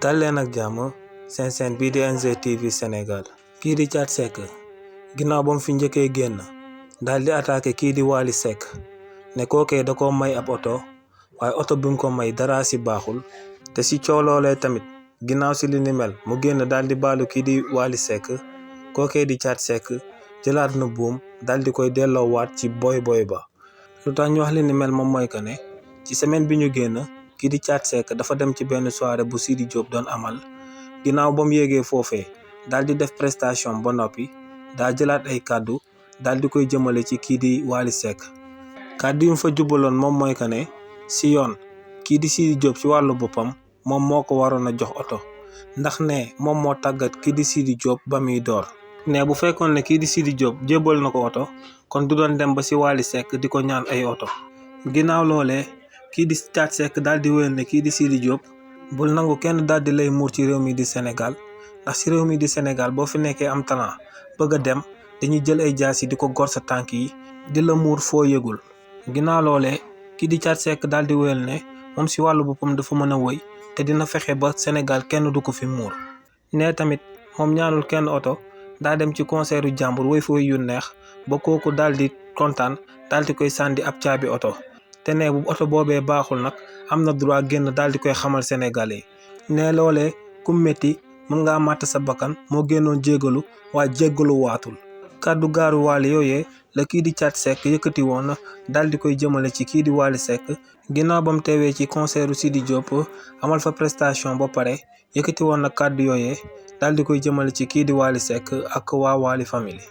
dal leen ak jàmm seen seen bii di NGTV Sénégal. kii di Thiat Seck ginnaaw ba mu fi njëkkee génn daal di attaqué kii di Wally Seck ne kookee da ko may ab oto waaye oto bi mu ko may dara si baaxul te si coow loolee tamit ginnaaw si li ni mel mu génn daal di baalu kii di Wally Seck kookee di Thiat Seck jëlaat na buum daal di koy delloowaat ci boy ba. lu tax ñu wax li ni mel moom mooy que ne ci semaine bi ñu génn kii di Thiat Seck dafa dem ci benn soirée bu Sidi Diop doon amal ginnaaw ba mu yéegee foofee daal di def prestation ba noppi daa jëlaat ay kàddu daal di koy jëmale ci kii di Wally Seck kàddu yu mu fa jubaloon moom mooy que ne si yoon kii di Sidi Diop ci wàllu boppam moom moo ko waroon a jox oto ndax ne moom moo tàggat kii di Sidi Diop ba muy door. ne bu fekkoon ne kii di Sidi Diop jébbal na ko oto kon du doon dem ba si Wally Seck di ko ñaan ay oto. ginnaaw loolee kii di Thiat Seck daal di wéyal ne kii di Sidi Diop bul nangu kenn daal di lay muur ci réew mi di Sénégal ndax si réew mi di Sénégal boo fi nekkee am talent bëgg a dem dañuy jël ay jaas yi di ko gor sa tànk yi di la muur foo yëgul. ginnaaw loolee kii di Thiat Seck daal di wéyal ne moom si wàllu boppam dafa mën a wëy te dina fexe ba Sénégal kenn du ko fi muur. ne tamit moom ñaanul kenn oto daa dem ci concertu jàmbur woy fa yu neex ba kooku daal di kontaan daal di koy sànni ab caabi oto te ne bu oto boobee baaxul nag am na droit génn daal di koy xamal Sénégalais ne loolee ku métti mën ngaa màtt sa bakkan moo génnoon jégalu waaye jéggalu waatul. kàddu gaaru Wally yooyee la kii di Thiat Seck yëkkati woon daal di koy jëmale ci kii di Wally Seck ginnaaw ba mu teewee ci concertu Sidi Diop amal fa prestation ba pare yëkkati woon na kàddu yooyee daal di koy jëmale ci kii di Wally Seck ak waa Wally family.